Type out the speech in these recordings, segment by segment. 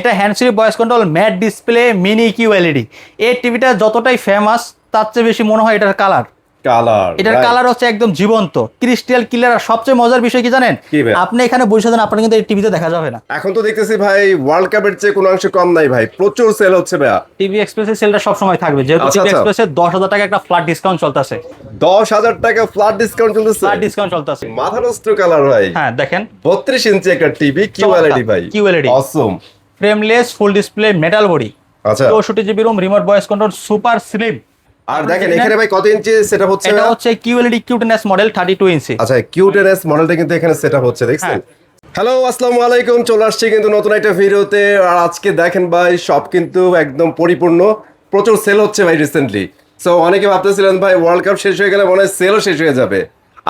এটা handsfree voice control matte display mini QLED. এই টিভিটা যতটাই ফেমাস তার চেয়ে বেশি মনে হয় এটার কালার। এটার কালার হচ্ছে একদম জীবন্ত ক্রিস্টাল ক্লিয়ার। আর সবচেয়ে মজার বিষয় কি জানেন, আপনি এখানে বসে দেন আপনার কিন্তু এই টিভিতে দেখা যাবে না। এখন তো দেখতেছি ভাই ওয়ার্ল্ড কাপের চেয়ে কোনো অংশ কম নাই ভাই, প্রচুর সেল হচ্ছে ভাইয়া। টিভি এক্সপ্রেসের সেলটা সব সময় থাকবে, যেহেতু টিভি এক্সপ্রেসে 10,000 টাকা একটা ফ্ল্যাট ডিসকাউন্ট চলতেছে। 10,000 টাকা ফ্ল্যাট ডিসকাউন্ট চলতেছে। ফ্ল্যাট ডিসকাউন্ট চলতেছে। মাথা নষ্ট কালার ভাই। হ্যাঁ দেখেন 32 ইঞ্চি একটা টিভি কিউএলইডি ভাই, QLED awesome. Frameless full display metal body. আচ্ছা 64 GB ROM, remote voice control, super slim. আর দেখেন এখানে ভাই কত ইঞ্চি সেটআপ হচ্ছে? এটা হচ্ছে কিউএলইডি কিউটেনএস মডেল 32 ইঞ্চি। আচ্ছা কিউটেনএস মডেলটা কিন্তু এখানে সেটআপ হচ্ছে, দেখছেন? হ্যালো আসসালামু আলাইকুম, চলে আসছি কিন্তু নতুন একটা ভিডিওতে। আর আজকে দেখেন ভাই সব কিন্তু একদম পরিপূর্ণ, প্রচুর সেল হচ্ছে ভাই রিসেন্টলি। সো অনেকে ভাবতেছিলেন ভাই ওয়ার্ল্ড কাপ শেষ হয়ে গেলে মনে হয় সেলও শেষ হয়ে যাবে।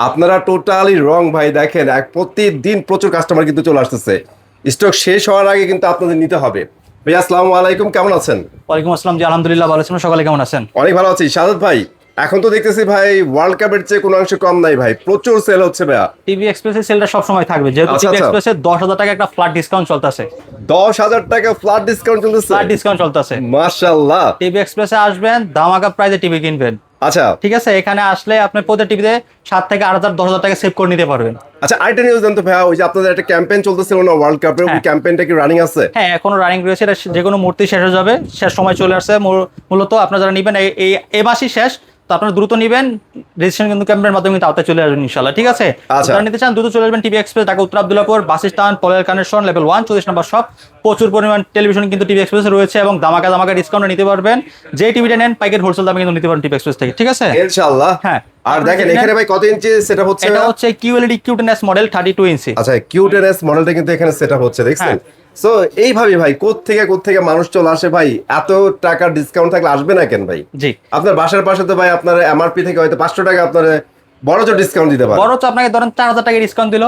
আপনারা টোটালি রং ভাই। দেখেন প্রতিদিন প্রচুর কাস্টমার কিন্তু চলে আসতেছে। স্টক শেষ হওয়ার আগে কিন্তু আপনাদের নিতে হবে। ভাই আসসালামু আলাইকুম, কেমন আছেন? ওয়ালাইকুম আসসালাম, জি আলহামদুলিল্লাহ ভালো আছেন। সকালে কেমন আছেন? অনেক ভালো আছি। সাদাত ভাই এখন তো দেখতেছি ভাই ওয়ার্ল্ড কাপের চেয়ে কোনো অংশ কম নাই ভাই, প্রচুর সেল হচ্ছে ভাইয়া। টিভি এক্সপ্রেসের সেলটা সব সময় থাকবে, যেহেতু টিভি এক্সপ্রেসে 10,000 টাকা একটা ফ্ল্যাট ডিসকাউন্ট চলতেছে। 10,000 টাকা ফ্ল্যাট ডিসকাউন্ট চলতেছে। ফ্ল্যাট ডিসকাউন্ট চলতেছে মাশাআল্লাহ। টিভি এক্সপ্রেসে আসবেন, ধামাকা প্রাইসে টিভি কিনবেন। আচ্ছা ঠিক আছে, এখানে আসলে আপনি প্রতি টিভিতে 7 থেকে 8,000 10,000 টাকা সেভ করে নিতে পারবেন। আচ্ছা আইটা নিউজ জানতো ভাইয়া, ওই যে আপনাদের একটা ক্যাম্পেইন চলতেছিল না ওয়ার্ল্ড কাপের, ওই ক্যাম্পেইনটা কি রানিং আছে? হ্যাঁ এখনো রানিং রয়েছে, এটা যে কোনো মুহূর্তে শেষ হয়ে যাবে। শেষ সময় চলে আসছে। মূলত আপনারা যারা নেবেন এই মাসই শেষ, তো আপনারা দ্রুত নেবেন। রেজিস্ট্রেশন কিন্তু ক্যাম্পেইনের মাধ্যমে কিন্তু আওতায় চলে আসবেন ইনশাআল্লাহ। ঠিক আছে, যারা নিতে চান দ্রুত চলে আসবেন টিভি এক্সপ্রেস, ঢাকা উত্তর আব্দুল্লাহপুর বাস স্ট্যান্ড, পলের কানেকশন, লেভেল 1 34 নম্বর শপ। প্রচুর পরিমাণ টেলিভিশন কিন্তু টিভি এক্সপ্রেসে রয়েছে এবং ধামাকা ডিসকাউন্টে নিতে পারবেন। যে টিভিটা নেন পাইকারি হোলসেল দামে কিন্তু নিতে পারেন টিভি এক্সপ্রেস থেকে। ঠিক আছে ইনশাআল্লাহ। হ্যাঁ আর দেখেন এখানে ভাই কত ইঞ্চি সেটআপ হচ্ছে? এটা হচ্ছে কিউএলইডি কিউটেনএস মডেল 32 ইঞ্চি। আচ্ছা কিউটেনএস মডেলটা কিন্তু এখানে সেটআপ হচ্ছে, দেখছেন? সো এইভাবে ভাই কোত্থেকে মানুষ চলে আসে ভাই। এত টাকা ডিসকাউন্ট থাকলে আসবে না কেন ভাই? জি আপনার বাসার পাশে তো ভাই আপনার এমআরপি থেকে হয়তো 500 টাকা আপনার বড় জোর ডিসকাউন্ট দিতে পারে। বড় তো আপনাকে ধরেন 4,000 টাকা ডিসকাউন্ট দিল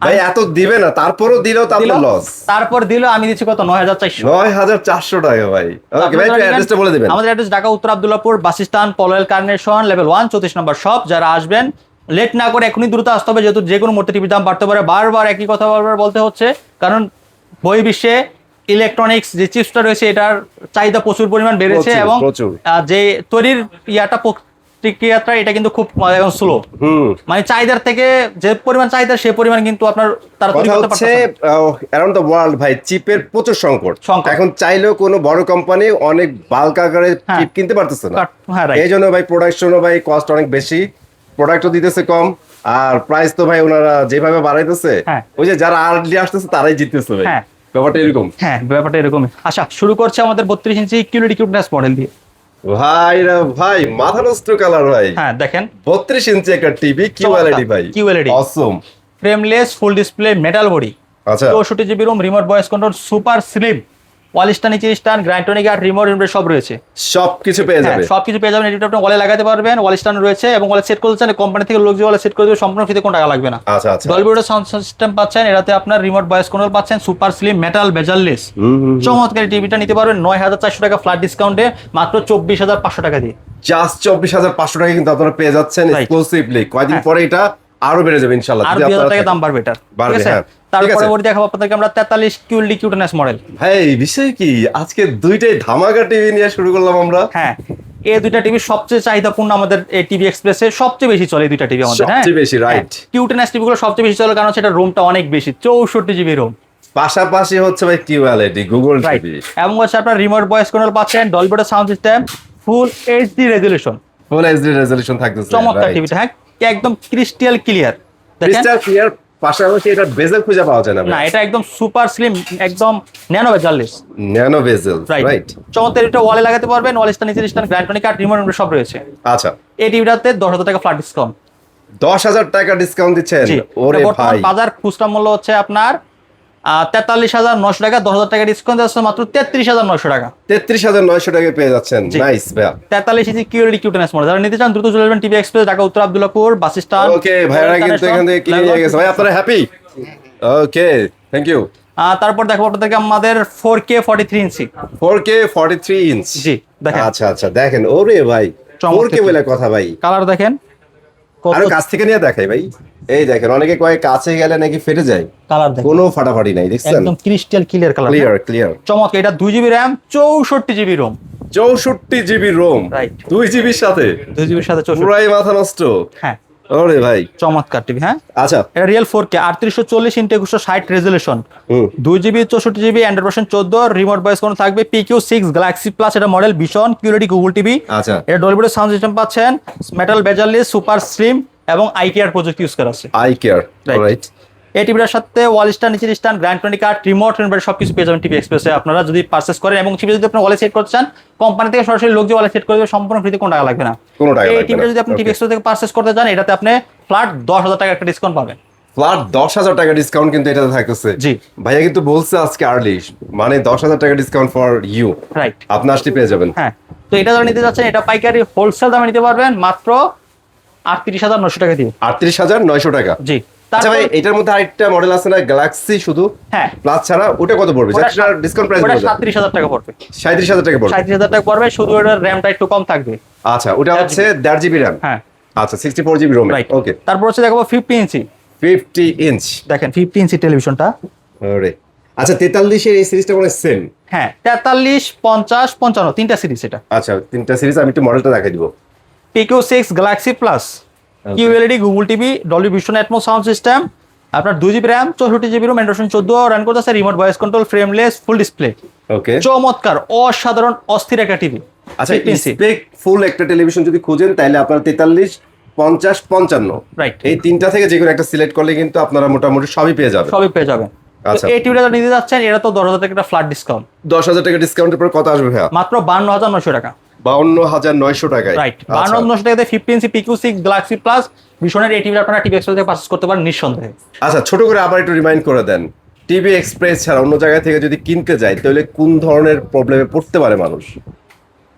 ভাই, এত দিবে না, তারপরও দিলেও তো আপনার লস। তারপর দিল আমি দিচ্ছি কত 9,400 9,400 টাকা ভাই। ওকে ভাই অ্যাড্রেসটা বলে দিবেন। আমাদের অ্যাড্রেস ঢাকা উত্তর Abdullahpur bus stand, Polwel connection, level 1 34 নম্বর শপ। যারা আসবেন লেট না করে এখনই দ্রুত আসতে হবে, যেহেতু যে কোনো মুহূর্তে টিভির দাম বাড়তে পারে। বারবার একই কথা বলতে হচ্ছে, কারণ বহির্বিশ্বে ইলেকট্রনিক্স যে চিপসটা রয়েছে এটার চাহিদা প্রচুর পরিমাণ বেড়েছে এবং যে তৈরির প্রক্রিয়াটা এটা কিন্তু খুব এখন স্লো। মানে চাহিদার থেকে যে পরিমাণ চাহিদা সে পরিমাণ কিন্তু আপনার তারা তৈরি করতে পারছে না। অ্যারাউন্ড দ্য ওয়ার্ল্ড ভাই চিপের প্রচুর সংকট। এখন চাইলেও কোনো বড় কোম্পানি অনেক বাল্ক আকারে চিপ কিনতে পারতেছে না। এই জন্য ভাই প্রোডাকশনও ভাই কস্ট অনেক বেশি, প্রোডাক্টও দিতেছে কম, আর প্রাইস তো ভাই ওনারা যেভাবে বাড়াইতেছে ওই যে যারা আর্লি আসতেছে তারাই জিততেছে ভাই। ব্যাপারটা এরকম। হ্যাঁ ব্যাপারটা এরকমই। আচ্ছা শুরু করছে আমাদের 32 ইঞ্চি কিউএলইডি কিউটেনএস মডেল দিয়ে। ভাই রে ভাই মাথা নষ্ট কালার ভাই। হ্যাঁ দেখেন 32 ইঞ্চি একটা টিভি কিউএলইডি ভাই, QLED awesome. Frameless full display metal body. আচ্ছা 64 GB ROM, remote voice control, super slim, wall stand, নিচে স্ট্যান্ড, গ্রাইন্টনিক আর রিমোট সব রয়েছে। সবকিছু পেয়ে যাবেন। সবকিছু পেয়ে যাবেন। এটা আপনি ওয়ালে লাগাতে পারবেন, ওয়াল স্ট্যান্ড রয়েছে এবং ওয়ালে সেট করতে চান কোম্পানি থেকে লোক যে ওয়ালে সেট করে দেবে, সম্পূর্ণ ফ্রিতে কোনো টাকা লাগবে না। আচ্ছা আচ্ছা ডলবি অডিও সাউন্ড সিস্টেম পাচ্ছেন, এটাতে আপনার রিমোট ভয়েস কন্ট্রোল পাচ্ছেন, সুপার স্লিম মেটাল বেজারলেস। চমৎকার টিভিটা নিতে পারবেন 9,400 টাকা ফ্ল্যাট ডিসকাউন্টে মাত্র 24,500 টাকা দিয়ে। জাস্ট 24,500 টাকা কিন্তু আপনারা পেয়ে যাচ্ছেন এক্সক্লুসিভলি। কয়দিন পরে এটা আরো বেড়ে যাবে ইনশাআল্লাহ। আর 2,000 টাকা দাম বাড়বে এটা। ঠিক আছে, তারপরে পরবর্তী দেখাবো আপনাদেরকে আমরা 43 কিউএলইডি কিউটেনএস মডেল। ভাই বিষয় কি আজকে দুইটাই ধামাকা টিভি নিয়ে শুরু করলাম আমরা। হ্যাঁ এই দুইটা টিভি সবচেয়ে চাহিদাপূর্ণ আমাদের এই টিভি এক্সপ্রেসে, সবচেয়ে বেশি চলে এই দুইটা টিভি আমাদের। হ্যাঁ সবচেয়ে বেশি, রাইট। কিউটেনএস টিভিগুলো সবচেয়ে বেশি চলে কারণ সেটা রুমটা অনেক বেশি, 64 জিবি রুম। পাশাপাশি হচ্ছে ভাই কিউএলইডি গুগল টিভি এবং হচ্ছে আপনার রিমোট ভয়েস কন্ট্রোল পাচ্ছেন, Dolby audio sound system, full HD resolution. Full HD resolution থাকতেছে। চমৎকার টিভিটা, হ্যাঁ একদম ক্রিস্টাল ক্লিয়ার। ক্রিস্টাল ক্লিয়ার, পাশাপাশি এটা বেজেল খুঁজে পাওয়া যায় না। না এটা একদম সুপার স্লিম, একদম ন্যানো বেজারলেস। ন্যানো বেজেল, রাইট। চমৎকার। এটা ওয়ালে লাগাতে পারবেন, ওয়াল স্ট্যান্ড, নিচে স্ট্যান্ড, গ্রাইন্টনিক আর রিমোট সব রয়েছে। আচ্ছা এই টিভিটাতে 10,000 টাকা ফ্ল্যাট ডিসকাউন্ট। 10,000 টাকা ডিসকাউন্ট দিচ্ছেন? ওরে ভাই বাজার খুচরা মূল্য হচ্ছে আপনার 43,900 টাকা, 10,000 টাকা ডিসকাউন্ট আছে মাত্র 33,900 টাকা। 33,900 টাকা পেয়ে যাচ্ছেন। নাইস ভাই। 43 ইঞ্চি কিউএলইডি কিউটেনএস মডেল। যারা নিতে চান দ্রুত চলে যাবেন টিভি এক্সপ্রেস, ঢাকা উত্তর আব্দুল্লাহপুর বাস স্ট্যান্ড। ওকে ভাইরা কিন্তু এখান থেকে কিনে নিয়ে গেছে ভাই, আপনারা হ্যাপি? Okay thank you. তারপর দেখো আপনাদেরকে আমাদের 4K 43 ইঞ্চি। 4K 43 inch. জি দেখেন। আচ্ছা আচ্ছা দেখেন, ওরে ভাই 4K বলে কথা ভাই। কালার দেখেন আরো কাছ থেকে নিয়ে দেখাই ভাই। এই দেখেন অনেকে কয় কাছে গেলে নাকি ফেটে যায়, কালার দেখেন কোনো ফাটাফাটি নাই, দেখছেন একদম ক্রিস্টাল ক্লিয়ার কালার, ক্লিয়ার। চমৎকার। এটা 2GB RAM 64GB ROM, 64GB ROM, right, 2GBর সাথে, 2GB সাথে 64, পুরাই মাথা নষ্ট। হ্যাঁ ওরে ভাই, চমৎকার টিভি। হ্যাঁ আচ্ছা, এটা রিয়েল 4K 3840x160 রেজলিউশন, হুম 2GB 64GB Android version 14, remote voice কোনো থাকবে, PQ6 গ্যালাক্সি প্লাস এটা মডেল, ভীষণ কিউরিটি গুগল টিভি। আচ্ছা, এটা ডলবি সাউন্ড সিস্টেম পাচ্ছেন, মেটাল বেজারলেস সুপার স্লিম এবং আইকেআর প্রযুক্তি ইউজ করা আছে। Eye care, Right. রাইট। এই টিভিটার সাথে ওয়াল স্ট্যান্ড, নিচের stand, grand twenty card, remote inverter সবকিছু পেয়ে যাবেন টিভি এক্সপ্রেসে আপনারা যদি পারচেস করেন। এবং টিভি যদি আপনি ওয়ালে সেট করতে চান, কোম্পানি থেকে সরাসরি লোক যে ওয়ালে সেট করে দেবে, সম্পূর্ণ ফ্রিতে, কোনো টাকা লাগবে না। কোনো টাকা এই লাগবে টিভিটা না। যদি আপনি টিভি Okay. এক্সপ্রেস থেকে পারচেস করতে চান, এটাতে আপনি ফ্ল্যাট 10,000 টাকা একটা ডিসকাউন্ট পাবেন। ফ্ল্যাট 10,000 টাকা ডিসকাউন্ট কিন্তু এটাতে থাকতেছে। জি। ভাইয়া কিন্তু বলছে আজকে আর্লি, মানে 10,000 টাকা ডিসকাউন্ট ফর ইউ, রাইট, আপনি আসলে পেয়ে যাবেন। হ্যাঁ। তো এটা যারা নিতে যাচ্ছেন, এটা পাইকারি হোলসেল দামে নিতে পারবেন মাত্র 38,900 টাকা দিয়ে। 38,900 টাকা। জি। আচ্ছা ভাই, তারপর এটার মধ্যে আরেকটা মডেল আছে না, গ্যালাক্সি শুধু হ্যাঁ, প্লাস ছাড়া, ওটা কত পড়বে? ওটা যেটা ডিসকাউন্ট প্রাইস ওটা বলে 37,000 টাকা পড়বে। 37,000 টাকা পড়বে। 37,000 টাকা পড়বে, শুধু ওটার র্যামটা একটু কম থাকবে। আচ্ছা, ওটা হচ্ছে 1.5 GB র্যাম। হ্যাঁ, আচ্ছা, 64GB রোম। রাইট। ওকে, তারপর হচ্ছে দেখাবো 50 ইঞ্চি। 50 ইঞ্চ, দেখেন 50 ইঞ্চি টেলিভিশনটা। ওরে আচ্ছা, 43 এর এই সিরিজটা মানে সেম। হ্যাঁ, 43, 50, 55 তিনটা সিরিজ এটা। আচ্ছা, তিনটা সিরিজ, আমি একটু মডেলটা দেখাই দিব। PQ6 Galaxy plus, QLED Google TV, Dolby Vision Atmos sound system, আপনার 2GB RAM 64GB ROM, Android 14 run করতেছে, remote voice control, frameless, full display, okay, চমৎকার অসাধারণ অস্থির একটা টিভি। আচ্ছা, 50 ইঞ্চি। স্পেক ফুল একটা টেলিভিশন যদি খুঁজেন তাহলে আপনার 43, 50, 55 রাইট, এই তিনটা থেকে যে কোনো একটা সিলেক্ট করলে কিন্তু আপনারা মোটামুটি সবই পেয়ে যাবেন। সবই পেয়ে যাবেন। তো আচ্ছা। এই টিভিটা নিতে যাচ্ছেন, এটা তো 10,000 টাকা একটা ফ্ল্যাট ডিসকাউন্ট, 10,000 টাকা ডিসকাউন্টের পর কত আসবে ভাইয়া? মাত্র 52,900 টাকা। 52,900 টাকায়। রাইট, আচ্ছা। 52,900 টাকাতে 50 ইঞ্চি PQ6 গ্যালাক্সি প্লাস ভিশনের এই টিভি আপনারা টিভি এক্সপ্রেস থেকে পারচেজ করতে পারেন নিঃসন্দেহে। আচ্ছা, ছোট করে আবার একটু রিমাইন্ড করে দেন, টিভি এক্সপ্রেস ছাড়া অন্য জায়গা থেকে যদি কিনতে যায় তাহলে কোন ধরনের প্রবলেমে পড়তে পারে মানুষ?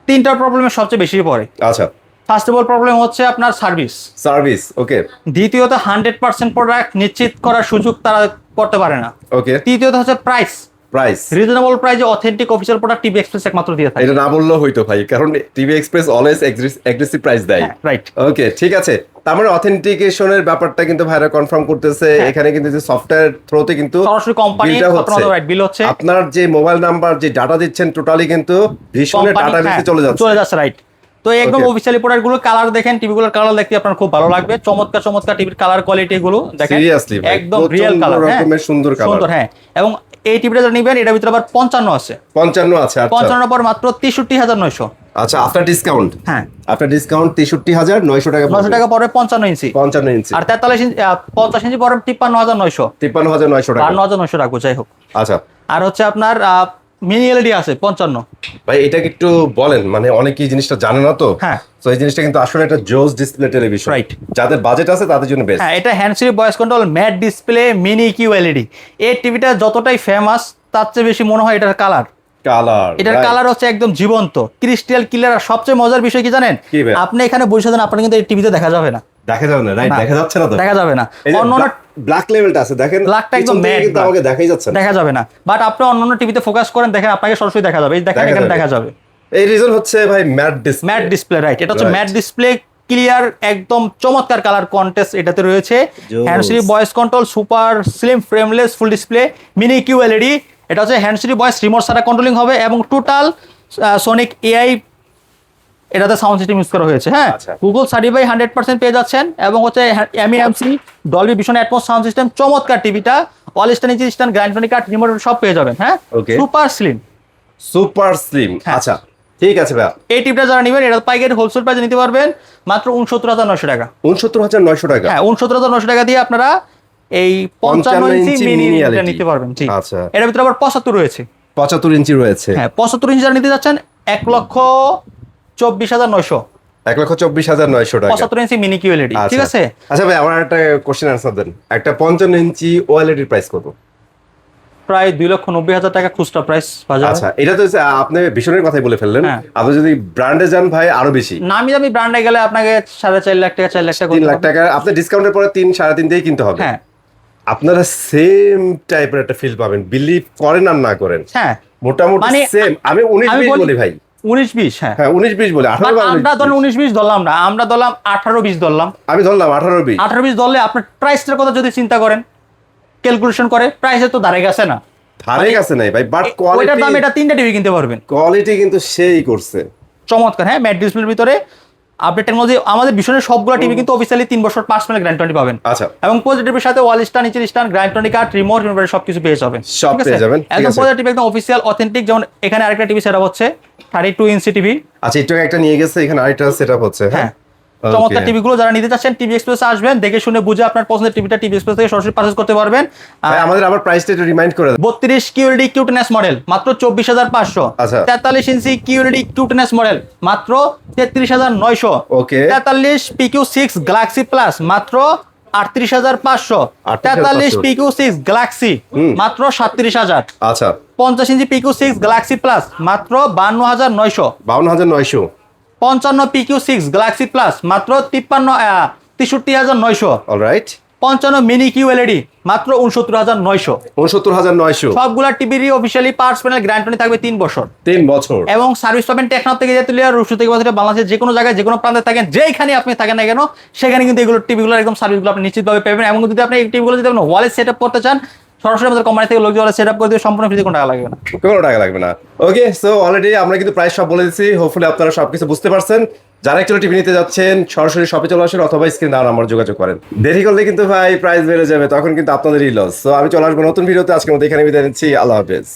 তিনটা প্রবলেমের সবচেয়ে বেশি পড়ে। আচ্ছা, ফার্স্ট অফ অল প্রবলেম হচ্ছে আপনার সার্ভিস, সার্ভিস, ওকে দ্বিতীয়ত 100% প্রোডাক্ট নিশ্চিত করার সুযোগ তারা করতে পারে না, ওকে, তৃতীয়ত হচ্ছে প্রাইস, প্রাইস। রিজনেবল প্রাইসে authentic official product TV express একমাত্র দিয়ে থাকে। এটা না বললেও হইতো ভাই, কারণ TV express always aggressive price দেয়। রাইট, ওকে, ঠিক আছে। তার মানে অথেন্টিকেশনের ব্যাপারটা কিন্তু ভাইরা কনফার্ম করতেছে। হ্যাঁ। এখানে কিন্তু যে সফটওয়্যার থ্রুতে কিন্তু সরাসরি কোম্পানি বিলটা হচ্ছে, রাইট বিল হচ্ছে, আপনার যে মোবাইল নাম্বার, যে ডাটা দিচ্ছেন টোটালি কিন্তু ভীষণের কোম্পানি ডাটাবেসে চলে যাচ্ছে। রাইট। তো একদম Okay. অফিসিয়ালি প্রোডাক্ট গুলো কালার দেখেন, টিভিগুলোর কালার দেখতে আপনার খুব ভালো লাগবে, চমৎকার চমৎকার টিভির কালার কোয়ালিটি গুলো দেখেন, Seriously ভাই, একদম রিয়েল প্রচন্ড কালার, রকমের সুন্দর কালার। সুন্দর, হ্যাঁ। এবং এই টিভিটা যারা নিবেন, এটার ভিতরে আবার 55 আছে, 55 আছে। আচ্ছা 55 পর মাত্র 63,900। আচ্ছা, আফটার ডিসকাউন্ট, হ্যাঁ, আফটার ডিসকাউন্ট 63,900 টাকা 900 টাকা পরে 55 ইঞ্চি, 55 ইঞ্চি, আর 43 ইঞ্চি 50 ইঞ্চি পরে 53,900, 53,900 টাকা। 52,900 রাখবো, যাই হোক। আচ্ছা আর হচ্ছে আপনার মিনি এলইডি আছে 55। ভাই, এটা কি একটু বলেন, মানে অনেকেই এই জিনিসটা জানে না তো। হ্যাঁ। তো এই জিনিসটা কিন্তু আসলে একটা জোস ডিসপ্লে টেলিভিশন, Right. যাদের বাজেট আছে তাদের জন্য বেস্ট। হ্যাঁ, এটা handsfree voice control matte display mini QLED। এই টিভিটা যতটাই ফেমাস তার চেয়ে বেশি মনে হয় এটার কালার। কালার, এটার কালার হচ্ছে একদম জীবন্ত, ক্রিস্টাল ক্লিয়ার। আর সবচেয়ে মজার বিষয় কি জানেন? কি ভাই? আপনি এখানে বসে দেন, আপনার কিন্তু এই টিভিতে দেখা যাবে না, দেখা যাবে না, রাইট, না। দেখা যাচ্ছে না তো, দেখা যাবে না। অন্য ব্ল্যাক লেভেলটা আছে দেখেন, ব্ল্যাকটা একদম পিছন থেকে ম্যাট, কিন্তু আমাকে দেখাই যাচ্ছে না। দেখা যাবে না। বাট আপনি অন্যান্য টিভিতে ফোকাস করেন, দেখেন আপনাকে সরাসরি দেখা যাবে, এই দেখেন দেখা এখানে যাবে। দেখা যাবে। এই রিজন হচ্ছে ভাই mat display. Mat display, right. এটা হচ্ছে Right. ম্যাট ডিসপ্লে, ক্লিয়ার, একদম চমৎকার কালার কন্টেস্ট এটাতে রয়েছে। Joss. Handsfree voice control, super slim frameless full display, mini QLED। এটা হচ্ছে হ্যান্ডসফ্রি ভয়েস রিমোট ছাড়া কন্ট্রোলিং হবে, এবং টোটাল সোনিক AI এটাতে সাউন্ড সিস্টেম ইউজ করা হয়েছে। হ্যাঁ, আচ্ছা। গুগল সার্টিফাই 100% পেয়ে যাচ্ছেন, এবং হচ্ছে MEMC Dolby Vision Atmos sound system, চমৎকার টিভিটা। অল স্ট্যান্ড, নিচে stand, grand twenty card, remote সব পেয়ে যাবেন। হ্যাঁ, Okay. Super slim, super slim. হ্যাঁ। আচ্ছা, ঠিক আছে ভাই। এই টিভিটা যারা নেবেন, এটা পাইকারি হোলসেল প্রাইসে নিতে পারবেন মাত্র 69,900 টাকা। 69,900 টাকা। হ্যাঁ, 69,900 টাকা দিয়ে আপনারা এই 55 ইঞ্চি মিনি LED নিতে পারবেন। জি, আচ্ছা। এটার ভিতরে আবার 75 রয়েছে। 75 ইঞ্চি রয়েছে। হ্যাঁ, 75 ইঞ্চি যারা নিতে যাচ্ছেন 1,24,900, 1,24,900 টাকা। 75 ইঞ্চি মিনি QLED, ঠিক আছে। আচ্ছা ভাই, আমার একটা কোশ্চেন আনসার দেন, একটা 55 ইঞ্চি OLED এর প্রাইস কত? প্রায় 2,90,000 টাকা খুচরা প্রাইস বাজারে। আচ্ছা, এটা তো আপনি ভীষণের কথাই বলে ফেললেন। হ্যাঁ। আপনি যদি ব্র্যান্ডে যান ভাই আরো বেশি, নামি দামি ব্র্যান্ডে গেলে আপনাকে 4.5 লাখ টাকা, 4 লাখ টাকা 3 করতে লাখ হবে। টাকা। আপনি ডিসকাউন্টের পরে 3-3.5 দিয়ে কিনতে হবে। হ্যাঁ, আপনারা সেম টাইপের একটা ফিল পাবেন, বিলিভ করেন আর না করেন, হ্যাঁ। মোটামুটি মানে সেম। আমি 19 আমি বলি ভাই, 19-20, হ্যাঁ। হ্যাঁ 19-20 বলে 18 বা আমরা 19-20 ধরুন 19-20 ধরলাম না, আমরা ধরলাম 18-20 ধরলাম। আমি ধরলাম 18-20 18-20 ধরলে আপনার প্রাইসটার কথা যদি চিন্তা করেন, ক্যালকুলেশন করে, প্রাইসে তো দাঁড়ায় গেছে না, ধারে কাছে নাই ভাই, বাট ওইটার দাম কোয়ালিটি এটা 3টা টিভি কিনতে পারবেন। কোয়ালিটি কিন্তু সেই করছে। চমৎকার, হ্যাঁ। ম্যাট ডিসপ্লের ভিতরে আপডেট টেকনোলজি, আমাদের ভীষণের সবগুলো টিভি কিন্তু অফিসিয়ালি 3 বছর 5 মাসের গ্যারান্টি পাবেন। আচ্ছা এবং পজিটিভের সাথে ওয়াল স্টার, নিচের স্টার, গ্যারান্টি কার্ড, রিমোট, সবকিছু পেয়ে যাবেন। সব ঠিক আছে? পেয়ে যাবেন, ঠিক একদম আছে। পজিটিভ, একদম অফিসিয়াল অথেন্টিক। যেমন এখানে আরেকটা টিভি সেটআপ হচ্ছে 32 ইঞ্চি টিভি। আচ্ছা একটু একটা নিয়ে গেছে, এখানে আরেকটা সেটআপ হচ্ছে। হ্যাঁ, Okay. চমৎকার টিভিগুলো যারা নিতে চাচ্ছেন টিভি এক্সপ্রেসে আসবেন, দেখে শুনে বুঝে আপনার পছন্দের টিভিটা টিভি এক্সপ্রেস থেকে সরাসরি পারচেজ করতে পারবেন। ভাই আমাদের আবার প্রাইসটা একটু রিমাইন্ড করে দেন। 32 কিউএলডি কিউটেনেস মডেল মাত্র 24,500। আচ্ছা। 43 ইঞ্চি কিউএলডি কিউটেনেস মডেল মাত্র 33,900। ওকে 43 PQ6 গ্যালাক্সি প্লাস মাত্র 38,500। 43 PQ6 গ্যালাক্সি মাত্র 37,000। আচ্ছা 50 ইঞ্চি PQ6 গ্যালাক্সি প্লাস মাত্র 52,900। 52,900। 55 PQ6 গ্যালাক্সি প্লাস মাত্র 63,900। অলরাইট 55 মিনি কিউএলইডি মাত্র 69,900। 69,900। সবগুলা টিভিরই অফিসিয়ালি পার্টস প্যানেল গ্যারান্টি থাকবে 3 বছর 3 বছর। এবং সার্ভিস পাবেন টেকনাফ থেকে তেতুলিয়া, রূপসা থেকে বাংলাদেশের যে কোনো জায়গায় যে কোনো প্রান্তে থাকেন, যেখানে আপনি থাকেন না কেন, সেখানে কিন্তু এগুলো টিভিগুলোর একদম সার্ভিসগুলো আপনি নিশ্চিতভাবে পাবেন। এবং যদি আপনি এই টিভিগুলো যদি আপনি ওয়ালে সেট আপ করতে চান, সরাসরি আমাদের কোম্পানি থেকে লোক ওয়ালে সেট আপ করে দিয়ে সম্পূর্ণ ফ্রিতে কোনো টাকা লাগবে না। কোনো টাকা লাগবে না। ওকে সো অলরেডি আমরা কিন্তু প্রাইস সব বলে দিচ্ছি, হোপফুলি আপনারা সবকিছু বুঝতে পারছেন। যারা একচুয়ালি টিভি নিতে যাচ্ছেন সরাসরি শপে চলে আসেন অথবা স্ক্রিন দেওয়ার নাম্বার যোগাযোগ করেন। দেরি করলে কিন্তু ভাই প্রাইস বেড়ে যাবে, তখন কিন্তু আপনাদেরই লস। সো আমি চলে আসবো নতুন ভিডিওতে। আজকের মতো এখানে বিদায় নিচ্ছি, আল্লাহ হাফেজ।